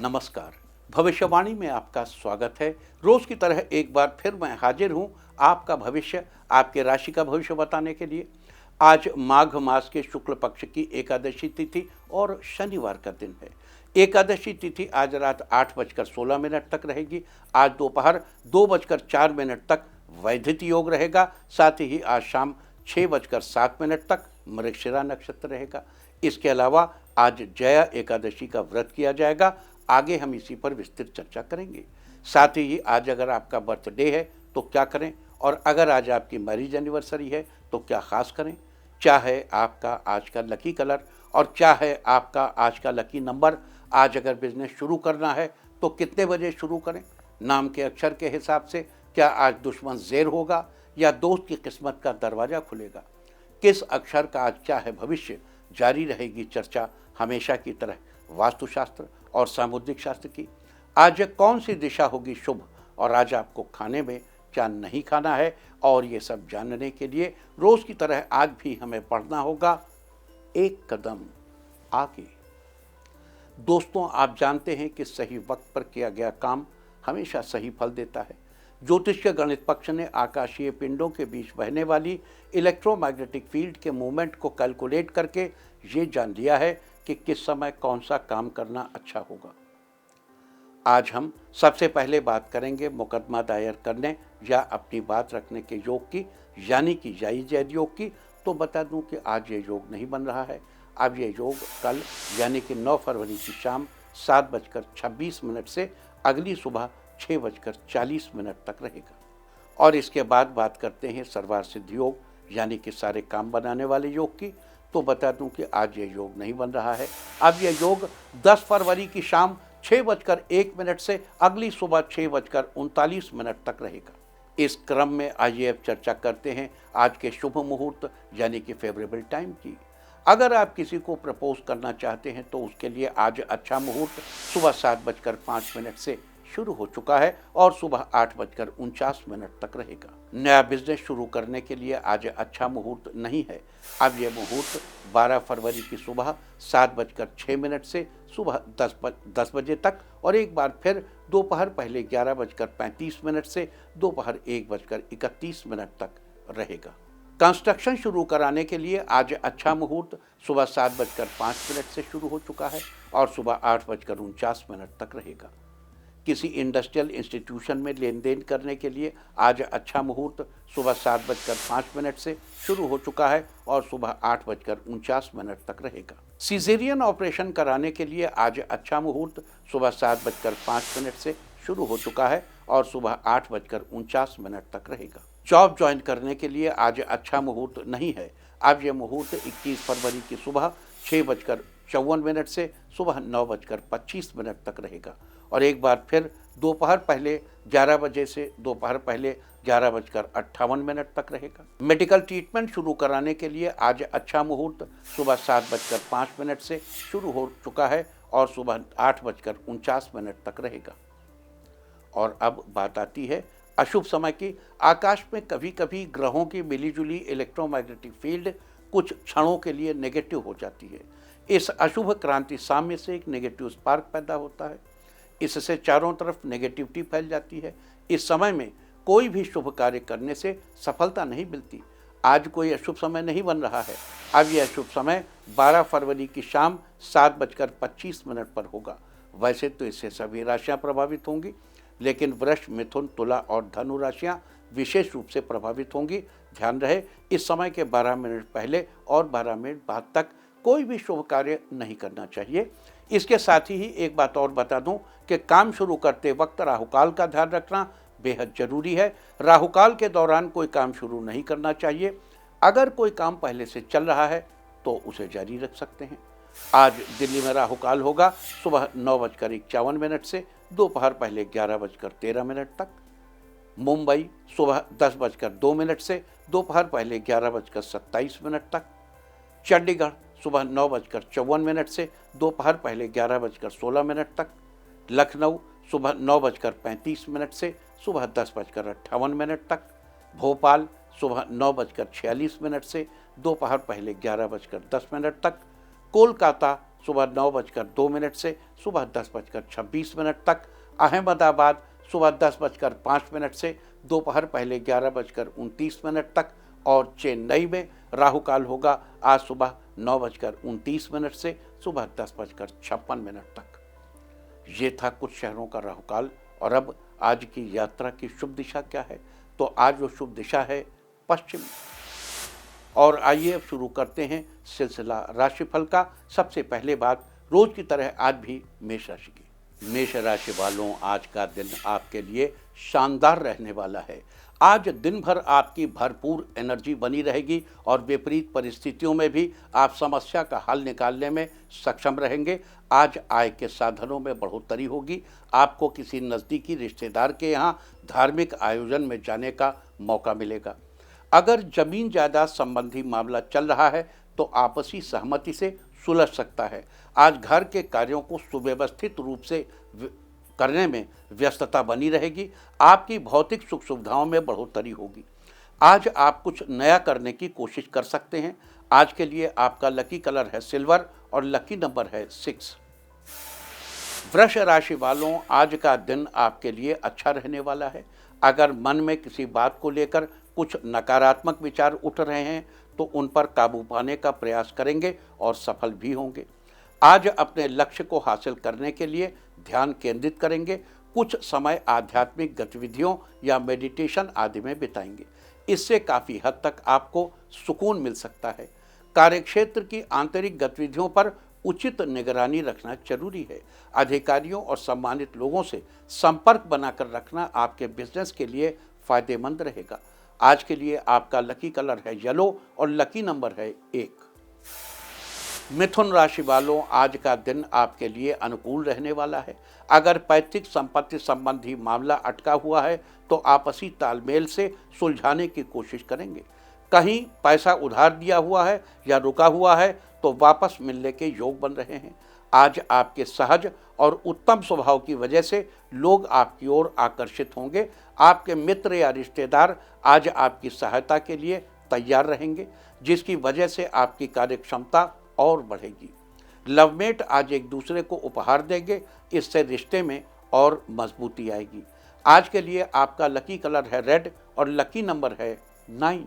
नमस्कार। भविष्यवाणी में आपका स्वागत है। रोज की तरह एक बार फिर मैं हाजिर हूं आपका भविष्य, आपके राशि का भविष्य बताने के लिए। आज माघ मास के शुक्ल पक्ष की एकादशी तिथि और शनिवार का दिन है। एकादशी तिथि आज रात 8:16 तक रहेगी। आज दोपहर 2:04 तक वैधित योग रहेगा। साथ ही आज शाम 6:07 तक मृगशिरा नक्षत्र रहेगा। इसके अलावा आज जया एकादशी का व्रत किया जाएगा। आगे हम इसी पर विस्तृत चर्चा करेंगे। साथ ही आज अगर आपका बर्थडे है तो क्या करें, और अगर आज आपकी मैरिज एनिवर्सरी है तो क्या खास करें। क्या है आपका आज का लकी कलर और क्या है आपका आज का लकी नंबर। आज अगर बिजनेस शुरू करना है तो कितने बजे शुरू करें। नाम के अक्षर के हिसाब से क्या आज दुश्मन ज़ेर होगा या दोस्त की किस्मत का दरवाज़ा खुलेगा। किस अक्षर का आज क्या है भविष्य, जारी रहेगी चर्चा हमेशा की तरह वास्तुशास्त्र और सामुद्रिक शास्त्र की। आज कौन सी दिशा होगी शुभ और आज आपको खाने में क्या नहीं खाना है, और ये सब जानने के लिए रोज की तरह आज भी हमें पढ़ना होगा एक कदम आगे। दोस्तों, आप जानते हैं कि सही वक्त पर किया गया काम हमेशा सही फल देता है। ज्योतिषीय गणित पक्ष ने आकाशीय पिंडों के बीच बहने वाली इलेक्ट्रोमैग्नेटिक फील्ड के मूवमेंट को कैलकुलेट करके ये जान लिया है कि किस समय कौन सा काम करना अच्छा होगा। आज हम सबसे पहले बात करेंगे मुकदमा दायर करने या अपनी बात रखने के योग की, यानी कि जायज जैद योग की। तो बता दूं कि आज ये योग नहीं बन रहा है। अब ये योग कल यानी कि 9 फरवरी की शाम 7:26 से अगली सुबह 6:40 तक रहेगा। और इसके बाद बात करते हैं सर्वार्थ सिद्धि योग यानी कि सारे काम बनाने वाले योग की। तो बता दूं कि आज ये योग नहीं बन रहा है। अब ये योग 10 फरवरी की शाम 6:01 से अगली सुबह 6:39 तक रहेगा। इस क्रम में आइए अब चर्चा करते हैं आज के शुभ मुहूर्त यानी कि फेवरेबल टाइम की। अगर आप किसी को प्रपोज करना चाहते हैं तो उसके लिए आज अच्छा मुहूर्त सुबह 7:05 से शुरू हो चुका है और सुबह 8:49 तक रहेगा। नया बिजनेस शुरू करने के लिए आज अच्छा मुहूर्त नहीं है। अब यह मुहूर्त 12 फरवरी की सुबह 7:06 से सुबह 10 बजे तक और एक बार फिर दोपहर पहले 11:35 से दोपहर 1:31 तक रहेगा। कंस्ट्रक्शन शुरू कराने के लिए आज अच्छा मुहूर्त सुबह 7:05 से शुरू हो चुका है और सुबह 8:49 तक रहेगा। किसी इंडस्ट्रियल इंस्टीट्यूशन में लेन देन करने के लिए आज अच्छा मुहूर्त सुबह 7:05 से शुरू हो चुका है और सुबह 8:49 तक रहेगा। सीजेरियन ऑपरेशन कराने के लिए आज अच्छा मुहूर्त सुबह 7:05 से शुरू हो चुका है और सुबह 8:49 तक रहेगा। जॉब ज्वाइन करने के लिए आज अच्छा मुहूर्त नहीं है। अब यह मुहूर्त 21 फरवरी की सुबह 6:54 से सुबह 9:25 तक रहेगा और एक बार फिर दोपहर पहले 11 बजे से दोपहर पहले 11:58 तक रहेगा। मेडिकल ट्रीटमेंट शुरू कराने के लिए आज अच्छा मुहूर्त सुबह 7:05 से शुरू हो चुका है और सुबह 8:49 तक रहेगा। और अब बात आती है अशुभ समय की। आकाश में कभी कभी ग्रहों की मिलीजुली इलेक्ट्रोमैग्नेटिक फील्ड कुछ क्षणों के लिए नेगेटिव हो जाती है। इस अशुभ क्रांति साम्य से एक नेगेटिव स्पार्क पैदा होता है। इससे चारों तरफ नेगेटिविटी फैल जाती है। इस समय में कोई भी शुभ कार्य करने से सफलता नहीं मिलती। आज कोई अशुभ समय नहीं बन रहा है। अब यह अशुभ समय 12 फरवरी की शाम 7:25 पर होगा। वैसे तो इससे सभी राशियां प्रभावित होंगी, लेकिन वृष, मिथुन, तुला और धनु राशियां विशेष रूप से प्रभावित होंगी। ध्यान रहे, इस समय के 12 मिनट पहले और 12 मिनट बाद तक कोई भी शुभ कार्य नहीं करना चाहिए। इसके साथ ही एक बात और बता दूं कि काम शुरू करते वक्त राहुकाल का ध्यान रखना बेहद जरूरी है। राहुकाल के दौरान कोई काम शुरू नहीं करना चाहिए। अगर कोई काम पहले से चल रहा है तो उसे जारी रख सकते हैं। आज दिल्ली में राहुकाल होगा सुबह 9:51 से दोपहर पहले 11:13 तक। मुंबई सुबह 10:02 से दोपहर पहले 11:27 तक। चंडीगढ़ सुबह 9:54 से दोपहर पहले 11:16 तक। लखनऊ सुबह 9:35 से सुबह 10:58 तक। भोपाल सुबह 9:46 से दोपहर पहले 11:10 तक। कोलकाता सुबह 9:02 से सुबह 10:26 तक, अहमदाबाद सुबह 10:05 से दोपहर पहले 11:29 तक, और चेन्नई में राहु काल होगा आज सुबह 9:29 से सुबह 10:56 तक। ये था कुछ शहरों का राहु काल। और अब आज की यात्रा की शुभ दिशा क्या है? तो आज वो शुभ दिशा है पश्चिम। और आइए अब शुरू करते हैं सिलसिला राशिफल का। सबसे पहले बात रोज की तरह आज भी मेष राशि की। मेष राशि वालों, आज का दिन आपके लिए शानदार रहने वाला है। आज दिन भर आपकी भरपूर एनर्जी बनी रहेगी और विपरीत परिस्थितियों में भी आप समस्या का हल निकालने में सक्षम रहेंगे। आज आय के साधनों में बढ़ोतरी होगी। आपको किसी नज़दीकी रिश्तेदार के यहाँ धार्मिक आयोजन में जाने का मौका मिलेगा। अगर जमीन जायदाद संबंधी मामला चल रहा है तो आपसी सहमति से सुलझ सकता है। आज घर के कार्यों को सुव्यवस्थित रूप से करने में व्यस्तता बनी रहेगी। आपकी भौतिक सुख सुविधाओं में बढ़ोतरी होगी। आज आप कुछ नया करने की कोशिश कर सकते हैं। आज के लिए आपका लकी कलर है सिल्वर और लकी नंबर है 6। वृष राशि वालों, आज का दिन आपके लिए अच्छा रहने वाला है। अगर मन में किसी बात को लेकर कुछ नकारात्मक विचार उठ रहे हैं तो उन पर काबू पाने का प्रयास करेंगे और सफल भी होंगे। आज अपने लक्ष्य को हासिल करने के लिए ध्यान केंद्रित करेंगे। कुछ समय आध्यात्मिक गतिविधियों या मेडिटेशन आदि में बिताएंगे। इससे काफ़ी हद तक आपको सुकून मिल सकता है। कार्यक्षेत्र की आंतरिक गतिविधियों पर उचित निगरानी रखना जरूरी है। अधिकारियों और सम्मानित लोगों से संपर्क बनाकर रखना आपके बिजनेस के लिए फायदेमंद रहेगा। आज के लिए आपका लकी कलर है येलो और लकी नंबर है 1। मिथुन राशि वालों, आज का दिन आपके लिए अनुकूल रहने वाला है। अगर पैतृक संपत्ति संबंधी मामला अटका हुआ है तो आपसी तालमेल से सुलझाने की कोशिश करेंगे। कहीं पैसा उधार दिया हुआ है या रुका हुआ है तो वापस मिलने के योग बन रहे हैं। आज आपके सहज और उत्तम स्वभाव की वजह से लोग आपकी ओर आकर्षित होंगे। आपके मित्र या रिश्तेदार आज आपकी सहायता के लिए तैयार रहेंगे, जिसकी वजह से आपकी कार्यक्षमता और बढ़ेगी। लवमेट आज एक दूसरे को उपहार देंगे। इससे रिश्ते में और मजबूती आएगी। आज के लिए आपका लकी कलर है रेड और लकी नंबर है 9।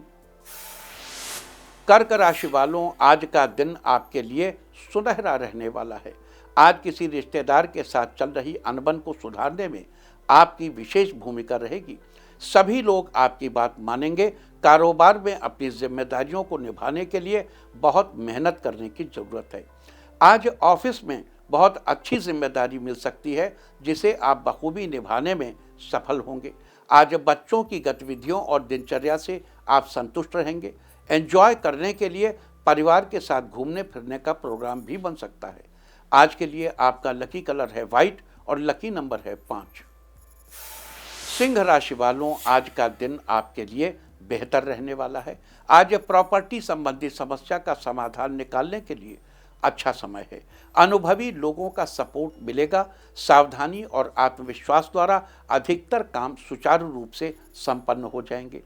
कर्क राशि वालों, आज का दिन आपके लिए सुनहरा रहने वाला है। आज किसी रिश्तेदार के साथ चल रही अनबन को सुधारने में आपकी विशेष भूमिका रहेगी। सभी लोग आपकी बात मानेंगे। कारोबार में अपनी जिम्मेदारियों को निभाने के लिए बहुत मेहनत करने की ज़रूरत है। आज ऑफिस में बहुत अच्छी जिम्मेदारी मिल सकती है, जिसे आप बखूबी निभाने में सफल होंगे। आज बच्चों की गतिविधियों और दिनचर्या से आप संतुष्ट रहेंगे। एंजॉय करने के लिए परिवार के साथ घूमने फिरने का प्रोग्राम भी बन सकता है। आज के लिए आपका लकी कलर है वाइट और लकी नंबर है 5। सिंह राशि वालों, आज का दिन आपके लिए बेहतर रहने वाला है। आज प्रॉपर्टी संबंधी समस्या का समाधान निकालने के लिए अच्छा समय है। अनुभवी लोगों का सपोर्ट मिलेगा। सावधानी और आत्मविश्वास द्वारा अधिकतर काम सुचारू रूप से संपन्न हो जाएंगे।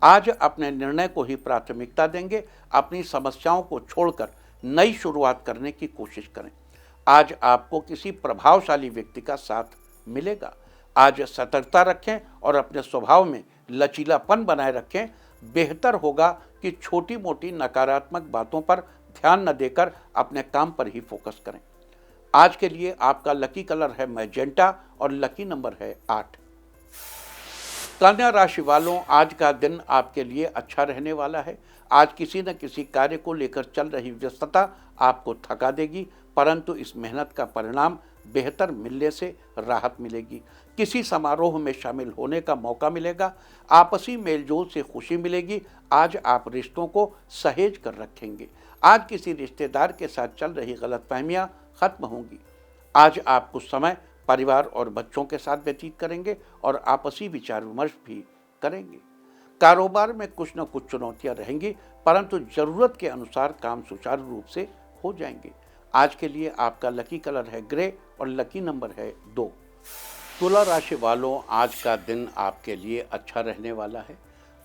आज अपने निर्णय को ही प्राथमिकता देंगे। अपनी समस्याओं को छोड़कर नई शुरुआत करने की कोशिश करें। आज आपको किसी प्रभावशाली व्यक्ति का साथ मिलेगा। आज सतर्कता रखें और अपने स्वभाव में लचीलापन बनाए रखें। बेहतर होगा कि छोटी मोटी नकारात्मक बातों पर ध्यान न देकर अपने काम पर ही फोकस करें। आज के लिए आपका लकी कलर है मैजेंटा और लकी नंबर है 8। कन्या राशि वालों, आज का दिन आपके लिए अच्छा रहने वाला है। आज किसी न किसी कार्य को लेकर चल रही व्यस्तता आपको थका देगी, परंतु इस मेहनत का परिणाम बेहतर मिलने से राहत मिलेगी। किसी समारोह में शामिल होने का मौका मिलेगा। आपसी मेलजोल से खुशी मिलेगी। आज आप रिश्तों को सहेज कर रखेंगे। आज किसी रिश्तेदार के साथ चल रही गलतफहमियां खत्म होंगी। आज आप कुछ समय परिवार और बच्चों के साथ व्यतीत करेंगे और आपसी विचार विमर्श भी करेंगे। कारोबार में कुछ न कुछ चुनौतियां रहेंगी, परंतु जरूरत के अनुसार काम सुचारू रूप से हो जाएंगे। आज के लिए आपका लकी कलर है ग्रे और लकी नंबर है 2। तुला राशि वालों, आज का दिन आपके लिए अच्छा रहने वाला है।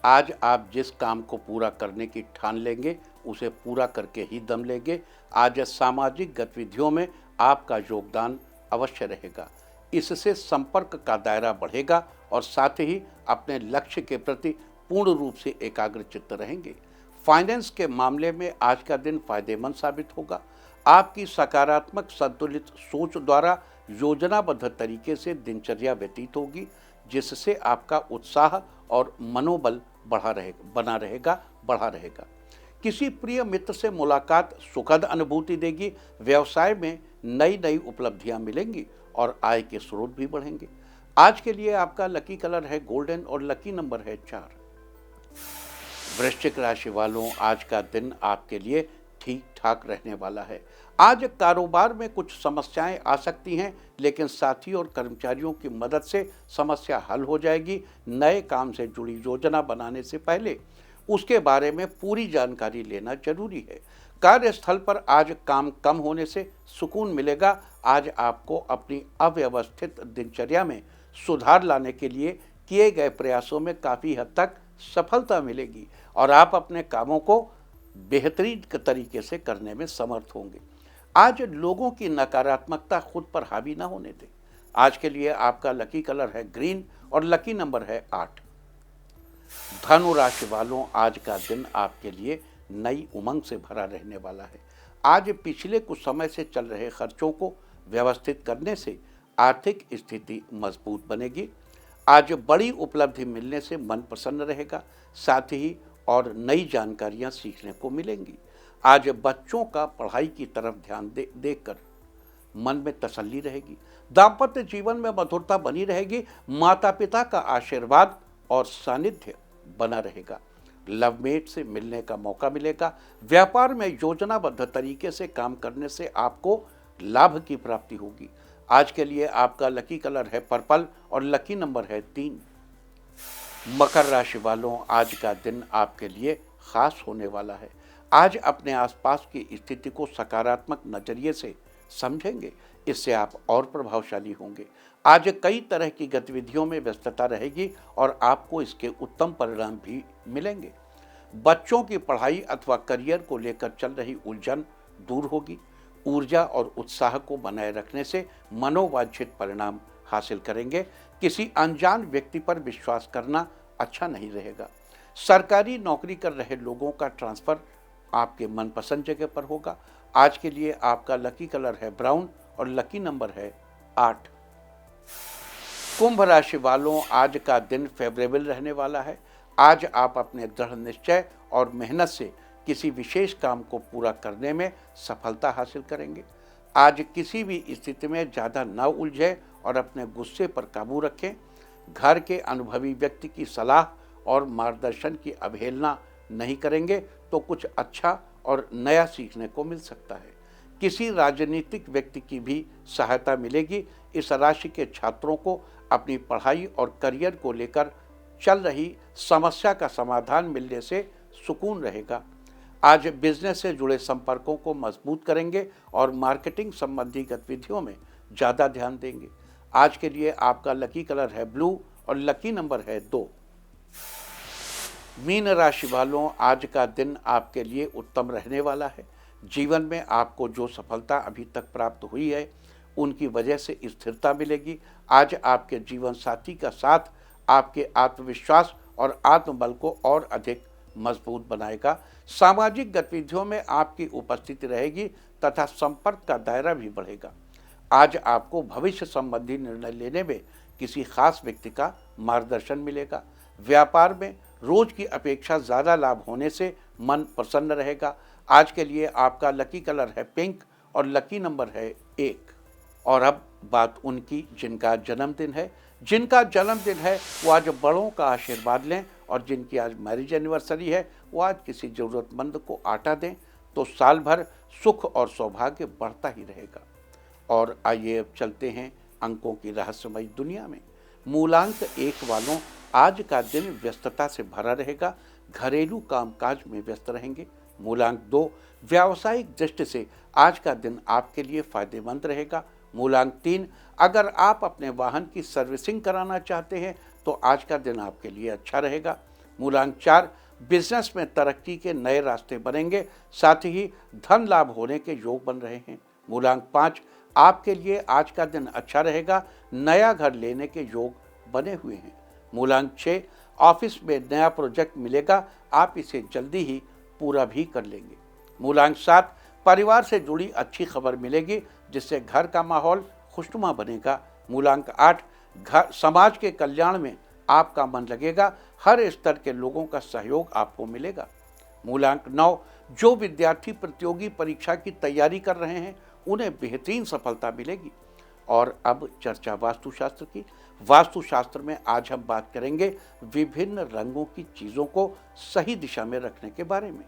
आज आप जिस काम को पूरा करने की ठान लेंगे उसे पूरा करके ही दम लेंगे। आज सामाजिक गतिविधियों में आपका योगदान अवश्य रहेगा। इससे संपर्क का दायरा बढ़ेगा और साथ ही अपने लक्ष्य के प्रति पूर्ण रूप से एकाग्रचित्त रहेंगे। फाइनेंस के मामले में आज का दिन फायदेमंद साबित होगा। आपकी सकारात्मक संतुलित सोच द्वारा योजनाबद्ध तरीके से दिनचर्या व्यतीत होगी, जिससे आपका उत्साह और मनोबल बढ़ा रहेगा। किसी प्रिय मित्र से मुलाकात सुखद अनुभूति देगी। व्यवसाय में नई नई उपलब्धियां मिलेंगी और आय के स्रोत भी बढ़ेंगे। आज के लिए आपका लकी कलर है गोल्डन और लकी नंबर है 4। वृश्चिक राशि वालों, आज का दिन आपके लिए ठीक ठाक रहने वाला है। आज कारोबार में कुछ समस्याएं आ सकती हैं, लेकिन साथी और कर्मचारियों की मदद से समस्या हल हो जाएगी। नए काम से जुड़ी योजना बनाने से पहले उसके बारे में पूरी जानकारी लेना जरूरी है। कार्यस्थल पर आज काम कम होने से सुकून मिलेगा। आज आपको अपनी अव्यवस्थित दिनचर्या में सुधार लाने के लिए किए गए प्रयासों में काफ़ी हद तक सफलता मिलेगी और आप अपने कामों को बेहतरीन तरीके से करने में समर्थ होंगे। आज लोगों की नकारात्मकता खुद पर हावी न होने दें। आज के लिए आपका लकी कलर है ग्रीन और लकी नंबर है 8। धनु राशि वालों, आज का दिन आपके लिए नई उमंग से भरा रहने वाला है। आज पिछले कुछ समय से चल रहे खर्चों को व्यवस्थित करने से आर्थिक स्थिति मजबूत बनेगी। आज बड़ी उपलब्धि मिलने से मन प्रसन्न रहेगा, साथ ही और नई जानकारियां सीखने को मिलेंगी। आज बच्चों का पढ़ाई की तरफ ध्यान देकर मन में तसल्ली रहेगी। दाम्पत्य जीवन में मधुरता बनी रहेगी। माता पिता का आशीर्वाद और सानिध्य बना रहेगा। लवमेट से मिलने का मौका मिलेगा। व्यापार में योजनाबद्ध तरीके से काम करने से आपको लाभ की प्राप्ति होगी। आज के लिए आपका लकी कलर है पर्पल और लकी नंबर है 3। मकर राशि वालों, आज का दिन आपके लिए खास होने वाला है। आज अपने आसपास की स्थिति को सकारात्मक नजरिए से समझेंगे, इससे आप और प्रभावशाली होंगे। आज कई तरह की गतिविधियों में व्यस्तता रहेगी और आपको इसके उत्तम परिणाम भी मिलेंगे। बच्चों की पढ़ाई अथवा करियर को लेकर चल रही उलझन दूर होगी। ऊर्जा और उत्साह को बनाए रखने से मनोवांछित परिणाम हासिल करेंगे। किसी अनजान व्यक्ति पर विश्वास करना अच्छा नहीं रहेगा। सरकारी नौकरी कर रहे लोगों का ट्रांसफर आपके मनपसंद जगह पर होगा। आज के लिए आपका लकी कलर है ब्राउन और लकी नंबर है 8। कुंभ राशि वालों, आज का दिन फेवरेबल रहने वाला है। आज आप अपने दृढ़ निश्चय और मेहनत से किसी विशेष काम को पूरा करने में सफलता हासिल करेंगे। आज किसी भी स्थिति में ज़्यादा न उलझे और अपने गुस्से पर काबू रखें। घर के अनुभवी व्यक्ति की सलाह और मार्गदर्शन की अवहेलना नहीं करेंगे तो कुछ अच्छा और नया सीखने को मिल सकता है। किसी राजनीतिक व्यक्ति की भी सहायता मिलेगी। इस राशि के छात्रों को अपनी पढ़ाई और करियर को लेकर चल रही समस्या का समाधान मिलने से सुकून रहेगा। आज बिजनेस से जुड़े संपर्कों को मजबूत करेंगे और मार्केटिंग संबंधी गतिविधियों में ज़्यादा ध्यान देंगे। आज के लिए आपका लकी कलर है ब्लू और लकी नंबर है 2। मीन राशि वालों, आज का दिन आपके लिए उत्तम रहने वाला है। जीवन में आपको जो सफलता अभी तक प्राप्त हुई है उनकी वजह से स्थिरता मिलेगी। आज आपके जीवन साथी का साथ आपके आत्मविश्वास और आत्मबल को और अधिक मजबूत बनाएगा। सामाजिक गतिविधियों में आपकी उपस्थिति रहेगी तथा संपर्क का दायरा भी बढ़ेगा। आज आपको भविष्य संबंधी निर्णय लेने में किसी खास व्यक्ति का मार्गदर्शन मिलेगा। व्यापार में रोज की अपेक्षा ज़्यादा लाभ होने से मन प्रसन्न रहेगा। आज के लिए आपका लकी कलर है पिंक और लकी नंबर है 1। और अब बात उनकी जिनका जन्मदिन है वो आज बड़ों का आशीर्वाद लें, और जिनकी आज मैरिज एनिवर्सरी है वो आज किसी ज़रूरतमंद को आटा दें, तो साल भर सुख और सौभाग्य बढ़ता ही रहेगा। और आइए अब चलते हैं अंकों की रहस्यमयी दुनिया में। मूलांक 1 वालों, आज का दिन व्यस्तता से भरा रहेगा। घरेलू कामकाज में व्यस्त रहेंगे। मूलांक 2, व्यावसायिक दृष्टि से आज का दिन आपके लिए फायदेमंद रहेगा। मूलांक 3, अगर आप अपने वाहन की सर्विसिंग कराना चाहते हैं तो आज का दिन आपके लिए अच्छा रहेगा। मूलांक 4, बिजनेस में तरक्की के नए रास्ते बनेंगे, साथ ही धन लाभ होने के योग बन रहे हैं। मूलांक 5, आपके लिए आज का दिन अच्छा रहेगा, नया घर लेने के योग बने हुए हैं। मूलांक 6, ऑफिस में नया प्रोजेक्ट मिलेगा, आप इसे जल्दी ही पूरा भी कर लेंगे। मूलांक 7, परिवार से जुड़ी अच्छी खबर मिलेगी, जिससे घर का माहौल खुशनुमा बनेगा। मूलांक 8, घर समाज के कल्याण में आपका मन लगेगा, हर स्तर के लोगों का सहयोग आपको मिलेगा। मूलांक 9, जो विद्यार्थी प्रतियोगी परीक्षा की तैयारी कर रहे हैं उन्हें बेहतरीन सफलता मिलेगी। और अब चर्चा वास्तुशास्त्र की। वास्तुशास्त्र में आज हम बात करेंगे विभिन्न रंगों की चीज़ों को सही दिशा में रखने के बारे में।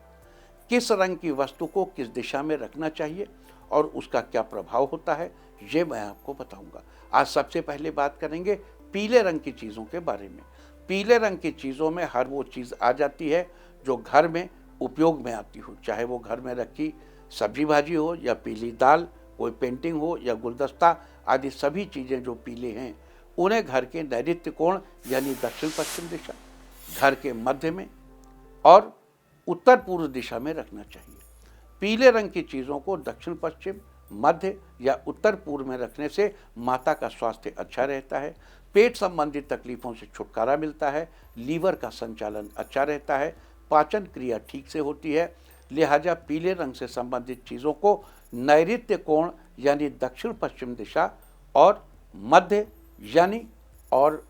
किस रंग की वस्तु को किस दिशा में रखना चाहिए और उसका क्या प्रभाव होता है, ये मैं आपको बताऊंगा। आज सबसे पहले बात करेंगे पीले रंग की चीज़ों के बारे में। पीले रंग की चीज़ों में हर वो चीज़ आ जाती है जो घर में उपयोग में आती हो, चाहे वो घर में रखी सब्जी भाजी हो या पीली दाल, कोई पेंटिंग हो या गुलदस्ता आदि सभी चीज़ें जो पीले हैं उन्हें घर के नैऋत्य कोण यानी दक्षिण पश्चिम दिशा, घर के मध्य में और उत्तर पूर्व दिशा में रखना चाहिए। पीले रंग की चीज़ों को दक्षिण पश्चिम, मध्य या उत्तर पूर्व में रखने से माता का स्वास्थ्य अच्छा रहता है, पेट संबंधित तकलीफों से छुटकारा मिलता है, लीवर का संचालन अच्छा रहता है, पाचन क्रिया ठीक से होती है। लिहाजा पीले रंग से संबंधित चीज़ों को नैऋत्य कोण यानी दक्षिण पश्चिम दिशा और मध्य यानी और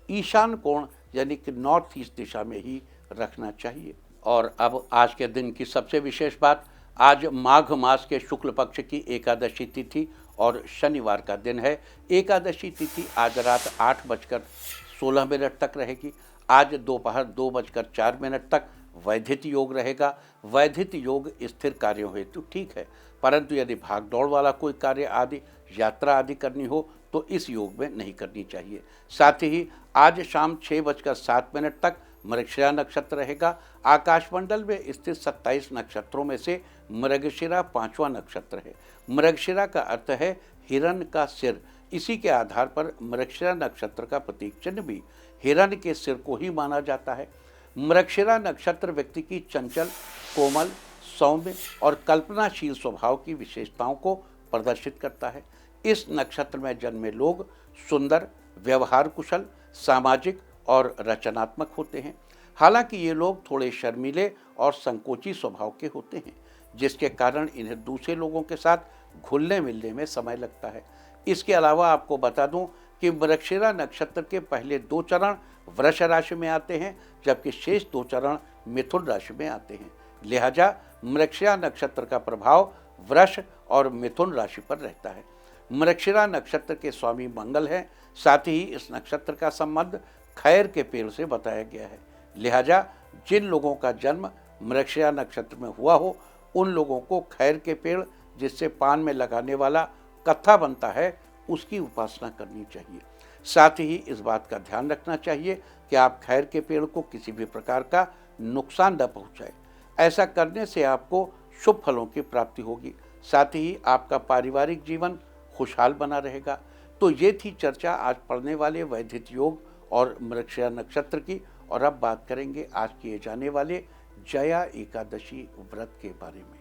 ईशान कोण यानी कि नॉर्थ ईस्ट दिशा में ही रखना चाहिए। और अब आज के दिन की सबसे विशेष बात, आज माघ मास के शुक्ल पक्ष की एकादशी तिथि और शनिवार का दिन है। एकादशी तिथि आज रात 8:16 तक रहेगी। आज दोपहर 2:04 तक वैधित योग रहेगा। वैधित योग स्थिर कार्यों हेतु ठीक है, परंतु यदि भाग दौड़ वाला कोई कार्य आदि यात्रा आदि करनी हो तो इस योग में नहीं करनी चाहिए। साथ ही आज शाम 6:07 तक मृगशिरा नक्षत्र रहेगा। आकाशमंडल में स्थित 27 नक्षत्रों में से मृगशिरा 5वां नक्षत्र है। मृगशिरा का अर्थ है हिरण का सिर। इसी के आधार पर मृगशिरा नक्षत्र का प्रतीक चिन्ह भी हिरण के सिर को ही माना जाता है। मृगशिरा नक्षत्र व्यक्ति की चंचल, कोमल, सौम्य और कल्पनाशील स्वभाव की विशेषताओं को प्रदर्शित करता है। इस नक्षत्र में जन्मे लोग सुंदर, व्यवहार कुशल, सामाजिक और रचनात्मक होते हैं। हालांकि ये लोग थोड़े शर्मीले और संकोची स्वभाव के होते हैं, जिसके कारण इन्हें दूसरे लोगों के साथ घुलने मिलने में समय लगता है। इसके अलावा आपको बता दूं कि मृगशिरा नक्षत्र के पहले 2 चरण वृष राशि में आते हैं, जबकि शेष 2 चरण मिथुन राशि में आते हैं। लिहाजा मृगशिरा नक्षत्र का प्रभाव वृष और मिथुन राशि पर रहता है। मृगशिरा नक्षत्र के स्वामी मंगल हैं। साथ ही इस नक्षत्र का संबंध खैर के पेड़ से बताया गया है। लिहाजा जिन लोगों का जन्म मृगशिरा नक्षत्र में हुआ हो उन लोगों को खैर के पेड़, जिससे पान में लगाने वाला कत्था बनता है, उसकी उपासना करनी चाहिए। साथ ही इस बात का ध्यान रखना चाहिए कि आप खैर के पेड़ को किसी भी प्रकार का नुकसान न पहुंचाएं। ऐसा करने से आपको शुभ फलों की प्राप्ति होगी। साथ ही आपका पारिवारिक जीवन खुशहाल बना रहेगा। तो ये थी चर्चा आज पढ़ने वाले वैधित योग और मृगशिरा नक्षत्र की। और अब बात करेंगे आज किए जाने वाले जया एकादशी व्रत के बारे में।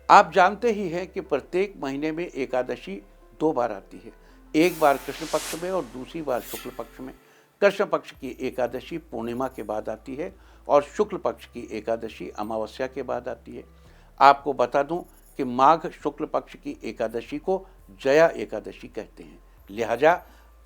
आप जानते ही हैं कि प्रत्येक महीने में एकादशी 2 बार आती है, एक बार कृष्ण पक्ष में और दूसरी बार शुक्ल पक्ष में। कृष्ण पक्ष की एकादशी पूर्णिमा के बाद आती है और शुक्ल पक्ष की एकादशी अमावस्या के बाद आती है। आपको बता दूं कि माघ शुक्ल पक्ष की एकादशी को जया एकादशी कहते हैं। लिहाजा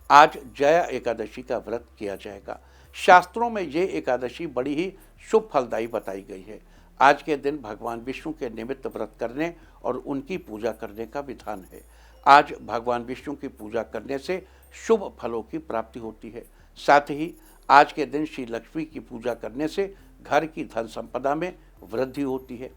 आज जया एकादशी का व्रत किया जाएगा। शास्त्रों में ये एकादशी बड़ी ही शुभ फलदायी बताई गई है। आज के दिन भगवान विष्णु के निमित्त व्रत करने और उनकी पूजा करने का विधान है। आज भगवान विष्णु की पूजा करने से शुभ फलों की प्राप्ति होती है। साथ ही आज के दिन श्री लक्ष्मी की पूजा करने से घर की धन संपदा में वृद्धि होती है।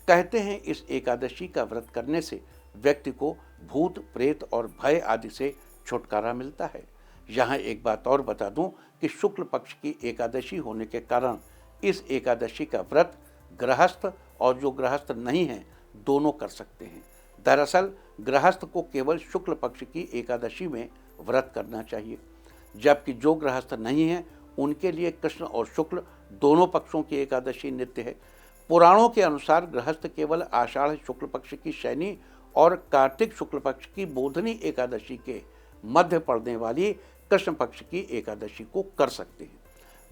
कहते हैं इस एकादशी का व्रत करने से व्यक्ति को भूत, प्रेत और भय आदि से छुटकारा मिलता है। यहाँ एक बात और बता दूं कि शुक्ल पक्ष की एकादशी होने के कारण इस एकादशी का व्रत गृहस्थ और जो गृहस्थ नहीं हैं दोनों कर सकते हैं। दरअसल गृहस्थ को केवल शुक्ल पक्ष की एकादशी में व्रत करना चाहिए, जबकि जो गृहस्थ नहीं हैं उनके लिए कृष्ण और शुक्ल दोनों पक्षों की एकादशी नित्य है। पुराणों के अनुसार गृहस्थ केवल आषाढ़ शुक्ल पक्ष की शयनी और कार्तिक शुक्ल पक्ष की बोधनी एकादशी के मध्य पड़ने वाली कृष्ण पक्ष की एकादशी को कर सकते हैं,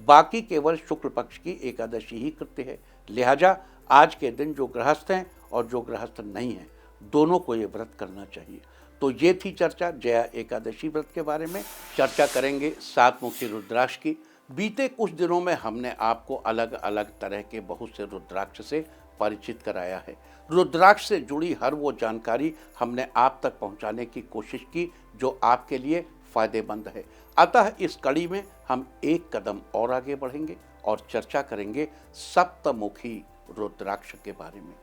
बाकी केवल शुक्ल पक्ष की एकादशी ही कृत्य है। लिहाजा आज के दिन जो गृहस्थ हैं और जो गृहस्थ नहीं हैं, दोनों को ये व्रत करना चाहिए। तो ये थी चर्चा जया एकादशी व्रत के बारे में। चर्चा करेंगे सातमुखी रुद्राक्ष की। बीते कुछ दिनों में हमने आपको अलग अलग तरह के बहुत से रुद्राक्ष से परिचित कराया है। रुद्राक्ष से जुड़ी हर वो जानकारी हमने आप तक पहुंचाने की कोशिश की जो आपके लिए फायदेमंद है। अतः इस कड़ी में हम एक कदम और आगे बढ़ेंगे और चर्चा करेंगे सप्तमुखी रुद्राक्ष के बारे में।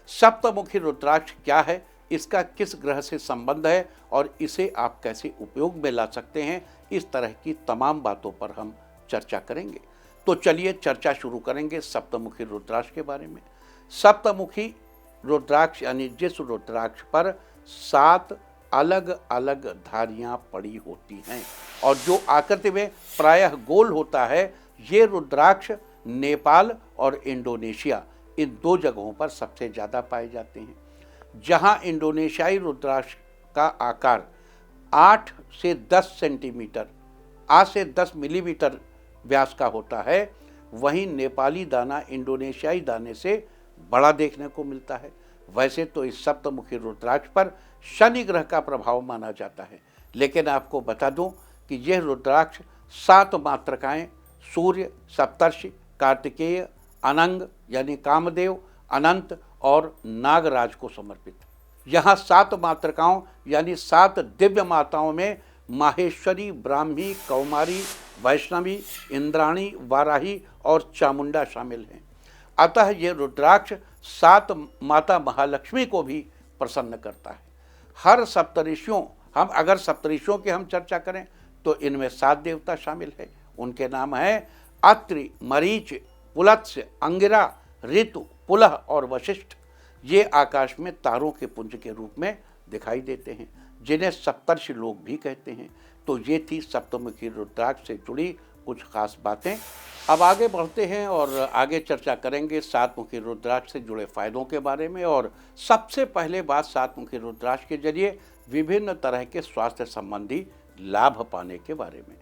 सप्तमुखी रुद्राक्ष क्या है, इसका किस ग्रह से संबंध है और इसे आप कैसे उपयोग में ला सकते हैं, इस तरह की तमाम बातों पर हम चर्चा करेंगे। तो चलिए चर्चा शुरू करेंगे सप्तमुखी रुद्राक्ष के बारे में। सप्तमुखी रुद्राक्ष यानी जिस रुद्राक्ष पर 7 अलग अलग धारियां पड़ी होती हैं और जो आकृति में प्रायः गोल होता है, ये रुद्राक्ष नेपाल और इंडोनेशिया इन 2 जगहों पर सबसे ज़्यादा पाए जाते हैं। जहां इंडोनेशियाई रुद्राक्ष का आकार 8 से 10 सेंटीमीटर 8 से 10 मिलीमीटर व्यास का होता है, वहीं नेपाली दाना इंडोनेशियाई दाने से बड़ा देखने को मिलता है। वैसे तो इस सप्तमुखी रुद्राक्ष पर शनि ग्रह का प्रभाव माना जाता है, लेकिन आपको बता दूं कि यह रुद्राक्ष 7 मातृकाएं सूर्य, सप्तर्षि, कार्तिकेय, अनंग यानी कामदेव, अनंत और नागराज को समर्पित है। यहाँ 7 मातृकाओं यानी 7 दिव्य माताओं में माहेश्वरी, ब्राह्मी, कौमारी, वैष्णवी, इंद्राणी, वाराही और चामुंडा शामिल हैं। अतः ये रुद्राक्ष 7 माता महालक्ष्मी को भी प्रसन्न करता है। हर सप्तऋषियों अगर सप्तऋषियों की हम चर्चा करें तो इनमें 7 देवता शामिल है। उनके नाम हैं अत्रि, मरीच, पुलत्स्य, अंगिरा, ऋतु, पुलह और वशिष्ठ। ये आकाश में तारों के पुंज के रूप में दिखाई देते हैं, जिन्हें सप्तर्षि लोग भी कहते हैं। तो ये थी सप्तमुखी रुद्राक्ष से जुड़ी कुछ खास बातें। अब आगे बढ़ते हैं और आगे चर्चा करेंगे सातमुखी रुद्राक्ष से जुड़े फायदों के बारे में। और सबसे पहले बात सातमुखी रुद्राक्ष के जरिए विभिन्न तरह के स्वास्थ्य संबंधी लाभ पाने के बारे में।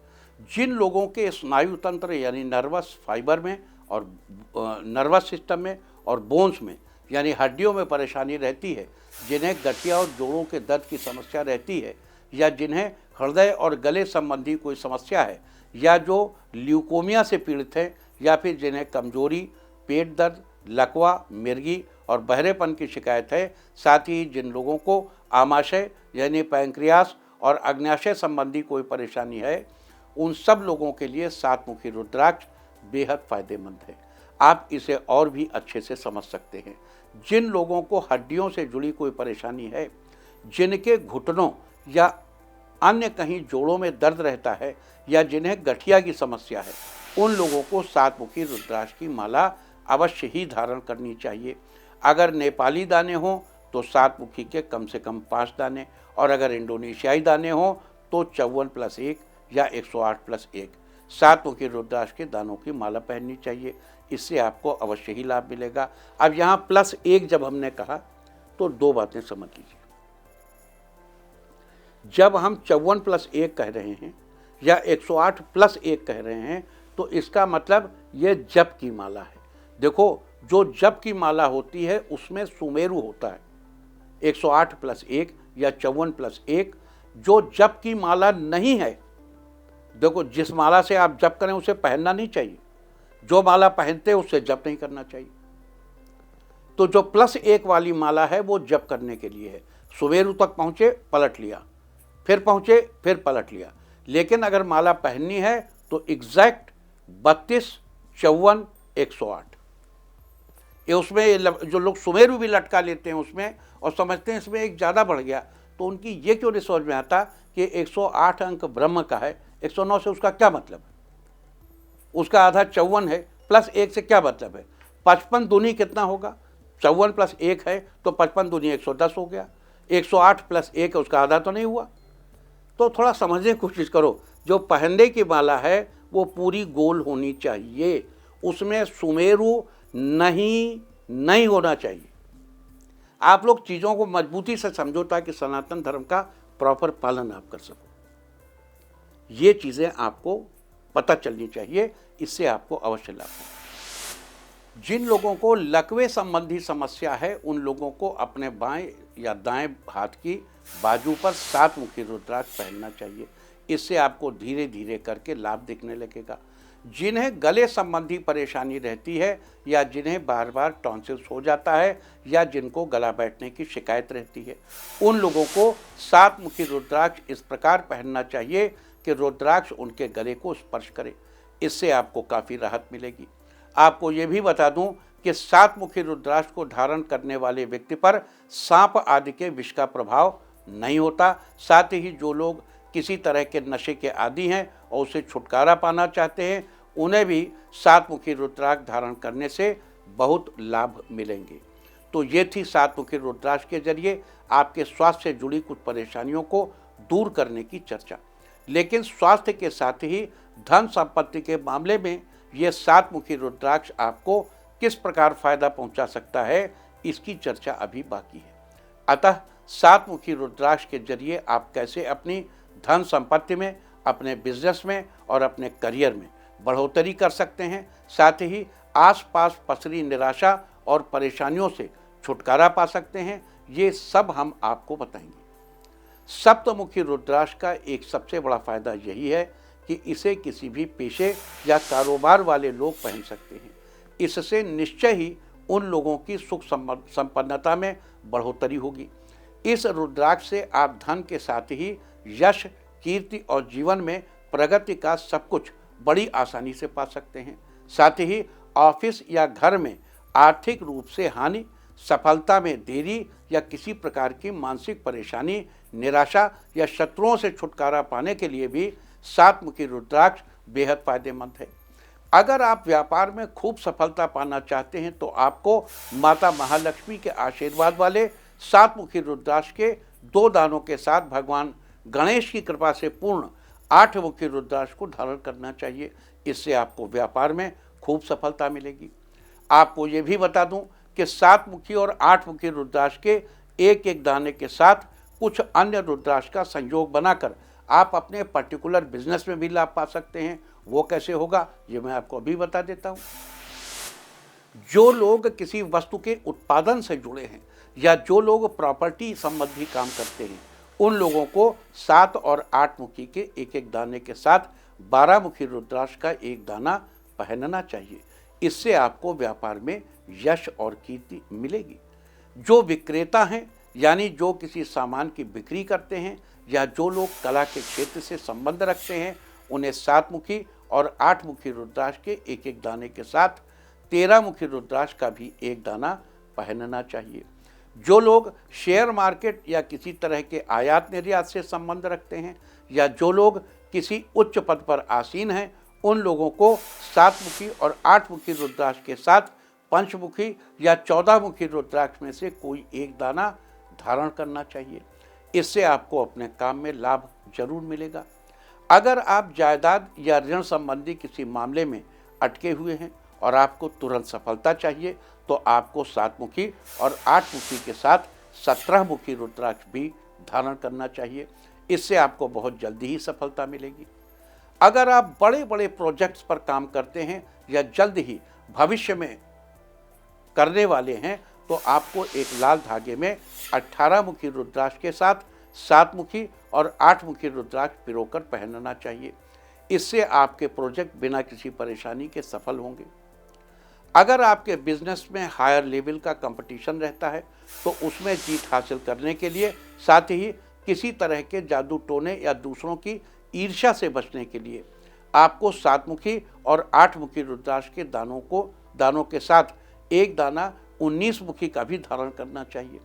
जिन लोगों के स्नायु तंत्र यानी नर्वस फाइबर में और नर्वस सिस्टम में और बोन्स में यानी हड्डियों में परेशानी रहती है, जिन्हें गठिया और जोड़ों के दर्द की समस्या रहती है, या जिन्हें हृदय और गले संबंधी कोई समस्या है, या जो ल्यूकोमिया से पीड़ित हैं, या फिर जिन्हें कमजोरी, पेट दर्द, लकवा, मिर्गी और बहरेपन की शिकायत है, साथ ही जिन लोगों को आमाशय यानी पैंक्रियास और अग्न्याशय संबंधी कोई परेशानी है, उन सब लोगों के लिए सातमुखी रुद्राक्ष बेहद फायदेमंद है। आप इसे और भी अच्छे से समझ सकते हैं। जिन लोगों को हड्डियों से जुड़ी कोई परेशानी है, जिनके घुटनों या अन्य कहीं जोड़ों में दर्द रहता है, या जिन्हें गठिया की समस्या है, उन लोगों को सातमुखी रुद्राक्ष की माला अवश्य ही धारण करनी चाहिए। अगर नेपाली दाने हों तो सातमुखी के कम से कम 5 दाने, और अगर इंडोनेशियाई दाने हों तो 54+1 या 108+1 सातमुखी रुद्राक्ष के दानों की माला पहननी चाहिए। इससे आपको अवश्य ही लाभ मिलेगा। अब यहाँ +1 जब हमने कहा तो 2 बातें समझ लीजिए। जब हम 54+1 कह रहे हैं या 108+1 कह रहे हैं, तो इसका मतलब ये जप की माला है। देखो, जो जप की माला होती है उसमें सुमेरु होता है। 108+1 या 54+1 जो जप की माला नहीं है, देखो जिस माला से आप जप करें उसे पहनना नहीं चाहिए, जो माला पहनते हैं उससे जप नहीं करना चाहिए। तो जो +1 वाली माला है वो जप करने के लिए है। सुमेरु तक पहुँचे, पलट लिया, फिर पहुँचे, फिर पलट लिया। लेकिन अगर माला पहननी है तो एग्जैक्ट 32, 54, 108। ये उसमें जो लोग सुमेरु भी लटका लेते हैं उसमें और समझते हैं इसमें एक ज़्यादा बढ़ गया, तो उनकी ये क्यों नहीं समझ में आता कि 108 अंक ब्रह्म का है, 109 से उसका क्या मतलब है? उसका आधा 54 है, +1 से क्या मतलब है? 55 दूनी कितना होगा? 54+1 है तो 55 दूनी 110 हो गया। 108+1 है, उसका आधा तो नहीं हुआ। तो थोड़ा समझने की कोशिश करो। जो पहनने की माला है वो पूरी गोल होनी चाहिए, उसमें सुमेरु नहीं होना चाहिए। आप लोग चीज़ों को मजबूती से समझो ताकि सनातन धर्म का प्रॉपर पालन आप कर सको। ये चीज़ें आपको पता चलनी चाहिए, इससे आपको अवश्य लाभ होगा। जिन लोगों को लकवे संबंधी समस्या है उन लोगों को अपने बाएं या दाएं हाथ की बाजू पर 7 मुखी रुद्राक्ष पहनना चाहिए। इससे आपको धीरे धीरे करके लाभ दिखने लगेगा। जिन्हें गले संबंधी परेशानी रहती है या जिन्हें बार बार टॉन्सिल्स हो जाता है या जिनको गला बैठने की शिकायत रहती है, उन लोगों को 7 मुखी रुद्राक्ष इस प्रकार पहनना चाहिए कि रुद्राक्ष उनके गले को स्पर्श करे। इससे आपको काफ़ी राहत मिलेगी। आपको ये भी बता दूं कि 7 मुखी रुद्राक्ष को धारण करने वाले व्यक्ति पर सांप आदि के विष का प्रभाव नहीं होता। साथ ही जो लोग किसी तरह के नशे के आदी हैं और उसे छुटकारा पाना चाहते हैं, उन्हें भी 7 मुखी रुद्राक्ष धारण करने से बहुत लाभ मिलेंगे। तो ये थी 7 मुखी रुद्राक्ष के जरिए आपके स्वास्थ्य से जुड़ी कुछ परेशानियों को दूर करने की चर्चा। लेकिन स्वास्थ्य के साथ ही धन संपत्ति के मामले में ये 7 मुखी रुद्राक्ष आपको किस प्रकार फायदा पहुंचा सकता है, इसकी चर्चा अभी बाकी है। अतः 7 मुखी रुद्राक्ष के जरिए आप कैसे अपनी धन संपत्ति में, अपने बिजनेस में और अपने करियर में बढ़ोतरी कर सकते हैं, साथ ही आसपास पसरी निराशा और परेशानियों से छुटकारा पा सकते हैं, ये सब हम आपको बताएंगे। सप्तमुखी रुद्राक्ष का एक सबसे बड़ा फायदा यही है कि इसे किसी भी पेशे या कारोबार वाले लोग पहन सकते हैं। इससे निश्चय ही उन लोगों की सुख संपन्नता में बढ़ोतरी होगी। इस रुद्राक्ष से आप धन के साथ ही यश, कीर्ति और जीवन में प्रगति का सब कुछ बड़ी आसानी से पा सकते हैं। साथ ही ऑफिस या घर में आर्थिक रूप से हानि, सफलता में देरी या किसी प्रकार की मानसिक परेशानी, निराशा या शत्रुओं से छुटकारा पाने के लिए भी 7 मुखी रुद्राक्ष बेहद फायदेमंद है। अगर आप व्यापार में खूब सफलता पाना चाहते हैं तो आपको माता महालक्ष्मी के आशीर्वाद वाले 7 मुखी रुद्राक्ष के 2 दानों के साथ भगवान गणेश की कृपा से पूर्ण 8 मुखी रुद्राक्ष को धारण करना चाहिए। इससे आपको व्यापार में खूब सफलता मिलेगी। आपको ये भी बता दूं कि 7 मुखी और 8 मुखी रुद्राक्ष के एक एक दाने के साथ कुछ अन्य रुद्राक्ष का संयोग बनाकर आप अपने पर्टिकुलर बिजनेस में भी लाभ पा सकते हैं। वो कैसे होगा ये मैं आपको अभी बता देता हूँ। जो लोग किसी वस्तु के उत्पादन से जुड़े हैं या जो लोग प्रॉपर्टी संबंधी काम करते हैं, उन लोगों को 7 और 8 मुखी के एक एक दाने के साथ 12 मुखी रुद्राक्ष का एक दाना पहनना चाहिए। इससे आपको व्यापार में यश और कीर्ति मिलेगी। जो विक्रेता हैं यानी जो किसी सामान की बिक्री करते हैं या जो लोग कला के क्षेत्र से संबंध रखते हैं, उन्हें 7 मुखी और 8 मुखी रुद्राक्ष के एक एक दाने के साथ 13 मुखी रुद्राक्ष का भी एक दाना पहनना चाहिए। जो लोग शेयर मार्केट या किसी तरह के आयात निर्यात से संबंध रखते हैं या जो लोग किसी उच्च पद पर आसीन हैं, उन लोगों को 7 मुखी और 8 मुखी रुद्राक्ष के साथ पंचमुखी या 14 मुखी रुद्राक्ष में से कोई एक दाना धारण करना चाहिए। इससे आपको अपने काम में लाभ जरूर मिलेगा। अगर आप जायदाद या ऋण संबंधी किसी मामले में अटके हुए हैं और आपको तुरंत सफलता चाहिए तो आपको 7 मुखी और 8 मुखी के साथ 17 मुखी रुद्राक्ष भी धारण करना चाहिए। इससे आपको बहुत जल्दी ही सफलता मिलेगी। अगर आप बड़े बड़े प्रोजेक्ट्स पर काम करते हैं या जल्द ही भविष्य में करने वाले हैं तो आपको एक लाल धागे में 18 मुखी रुद्राक्ष के साथ 7 मुखी और 8 मुखी रुद्राक्ष पिरोकर पहनना चाहिए। इससे आपके प्रोजेक्ट बिना किसी परेशानी के सफल होंगे। अगर आपके बिजनेस में हायर लेवल का कंपटीशन रहता है तो उसमें जीत हासिल करने के लिए, साथ ही किसी तरह के जादू टोने या दूसरों की ईर्ष्या से बचने के लिए आपको 7 मुखी और 8 मुखी रुद्राक्ष के दानों के साथ एक दाना 19 मुखी का भी धारण करना चाहिए।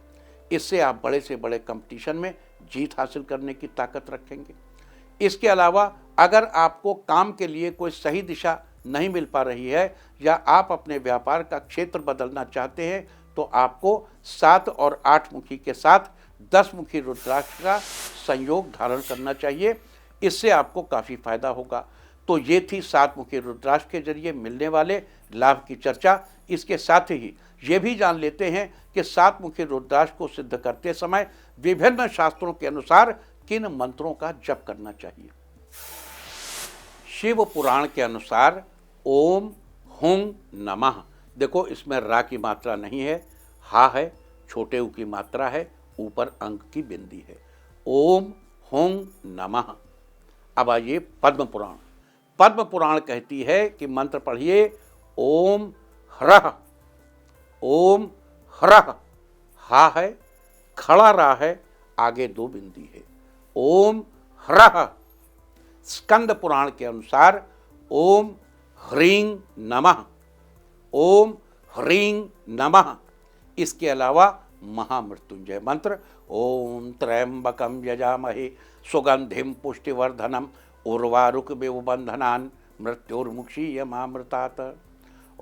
इससे आप बड़े से बड़े कंपटीशन में जीत हासिल करने की ताकत रखेंगे। इसके अलावा अगर आपको काम के लिए कोई सही दिशा नहीं मिल पा रही है या आप अपने व्यापार का क्षेत्र बदलना चाहते हैं तो आपको 7 और 8 मुखी के साथ 10 मुखी रुद्राक्ष का संयोग धारण करना चाहिए। इससे आपको काफ़ी फायदा होगा। तो ये थी सात मुखी रुद्राक्ष के जरिए मिलने वाले लाभ की चर्चा। इसके साथ ही ये भी जान लेते हैं कि सात मुखी रुद्राक्ष को सिद्ध करते समय विभिन्न शास्त्रों के अनुसार किन मंत्रों का जप करना चाहिए। शिव पुराण के अनुसार ओम हुं नमः, देखो इसमें रा की मात्रा नहीं है, हा है, छोटे ऊ की मात्रा है, ऊपर अंक की बिंदी है। ओम हुं नमः। अब आइए पद्म पुराण। पद्म पुराण कहती है कि मंत्र पढ़िए ओम ह्रः। ओम ह्रः, हा है, खड़ा रा है, आगे दो बिंदी है। ओम ह्रः। स्कंद पुराण के अनुसार ओम ह्रीं नमः। ओम ह्रीं नमः। इसके अलावा महामृत्युंजय मंत्र ओम त्र्यंबकम यजामहे सुगंधिम पुष्टिवर्धनम उर्वारुकमिव बंधनान् मृत्युर्मुक्षीयमामृतात्।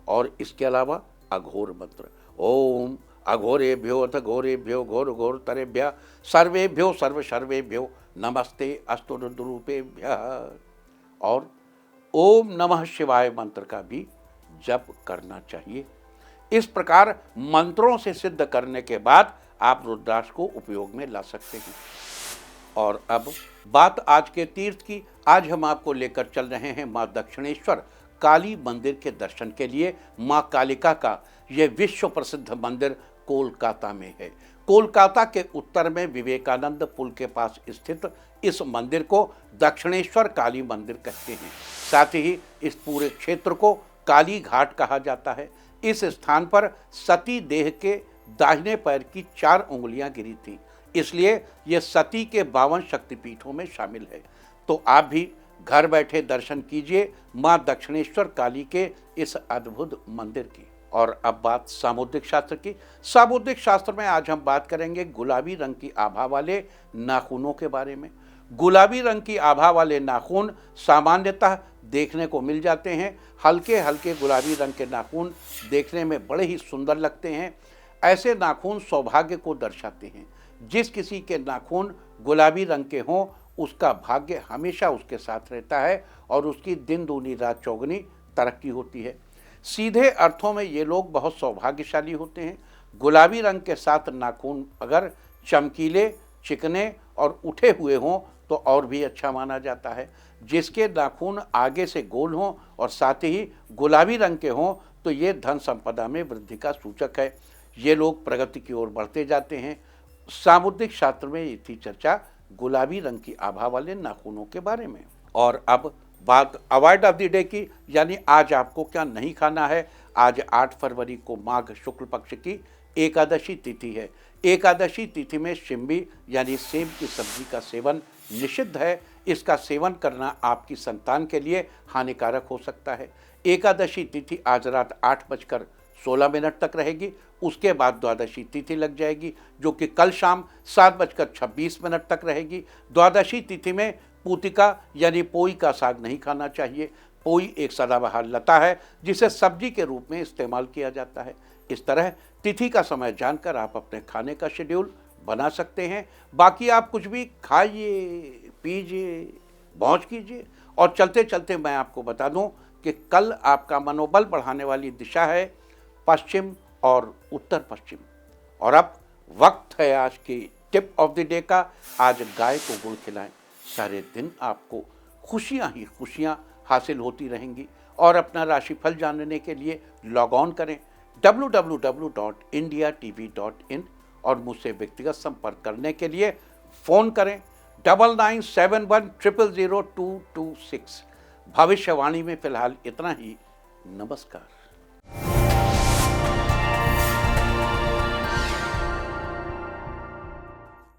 और इसके अलावा अघोर मंत्र ओम अघोरेभ्यो अथ घोरेभ्यो घोर घोर तरेभ्य सर्वेभ्यो सर्व सर्वेभ्यो नमस्ते अस्तु रुद्रूपेभ्यः। और ओम नमः शिवाय मंत्र का भी जप करना चाहिए। इस प्रकार मंत्रों से सिद्ध करने के बाद आप रुद्राक्ष को उपयोग में ला सकते हैं। और अब बात आज के तीर्थ की। आज हम आपको लेकर चल रहे हैं माँ दक्षिणेश्वर काली मंदिर के दर्शन के लिए। माँ कालिका का यह विश्व प्रसिद्ध मंदिर कोलकाता में है। कोलकाता के उत्तर में विवेकानंद पुल के पास स्थित इस मंदिर को दक्षिणेश्वर काली मंदिर कहते हैं। साथ ही इस पूरे क्षेत्र को काली घाट कहा जाता है। इस स्थान पर सती देह के दाहिने पैर की 4 उंगलियां गिरी थी, इसलिए यह सती के 52 शक्तिपीठों में शामिल है। तो आप भी घर बैठे दर्शन कीजिए माँ दक्षिणेश्वर काली के इस अद्भुत मंदिर की। और अब बात सामुद्रिक शास्त्र की। सामुद्रिक शास्त्र में आज हम बात करेंगे गुलाबी रंग की आभा वाले नाखूनों के बारे में। गुलाबी रंग की आभा वाले नाखून सामान्यतः देखने को मिल जाते हैं। हल्के हल्के गुलाबी रंग के नाखून देखने में बड़े ही सुंदर लगते हैं। ऐसे नाखून सौभाग्य को दर्शाते हैं। जिस किसी के नाखून गुलाबी रंग के हों उसका भाग्य हमेशा उसके साथ रहता है और उसकी दिन दूनी रात चौगनी तरक्की होती है। सीधे अर्थों में ये लोग बहुत सौभाग्यशाली होते हैं। गुलाबी रंग के साथ नाखून अगर चमकीले, चिकने और उठे हुए हों तो और भी अच्छा माना जाता है। जिसके नाखून आगे से गोल हों और साथ ही गुलाबी रंग के हों तो ये धन संपदा में वृद्धि का सूचक है। ये लोग प्रगति की ओर बढ़ते जाते हैं। सामुद्रिक शास्त्र में ये थी चर्चा गुलाबी रंग की आभा वाले नाखूनों के बारे में। और अब बात अवॉइड ऑफ द डे की, यानी आज आपको क्या नहीं खाना है। आज 8 फरवरी को माघ शुक्ल पक्ष की एकादशी तिथि है। एकादशी तिथि में शिम्बी यानी सेब की सब्जी का सेवन निषिद्ध है। इसका सेवन करना आपकी संतान के लिए हानिकारक हो सकता है। एकादशी तिथि आज रात 8:16 तक रहेगी। उसके बाद द्वादशी तिथि लग जाएगी जो कि कल शाम 7:26 तक रहेगी। द्वादशी तिथि में पूतिका यानी पोई का साग नहीं खाना चाहिए। पोई एक सदाबहार लता है जिसे सब्जी के रूप में इस्तेमाल किया जाता है। इस तरह तिथि का समय जानकर आप अपने खाने का शेड्यूल बना सकते हैं। बाकी आप कुछ भी खाइए, पीजिए, मौज कीजिए। और चलते चलते मैं आपको बता दूं कि कल आपका मनोबल बढ़ाने वाली दिशा है पश्चिम और उत्तर पश्चिम। और अब वक्त है आज की टिप ऑफ द डे का। आज गाय को गुड़ खिलाएं। सारे दिन आपको खुशियां ही खुशियां हासिल होती रहेंगी। और अपना राशिफल जानने के लिए लॉग ऑन करें www.indiatv.in और मुझसे व्यक्तिगत संपर्क करने के लिए फ़ोन करें 9971000226। भविष्यवाणी में फिलहाल इतना ही। नमस्कार।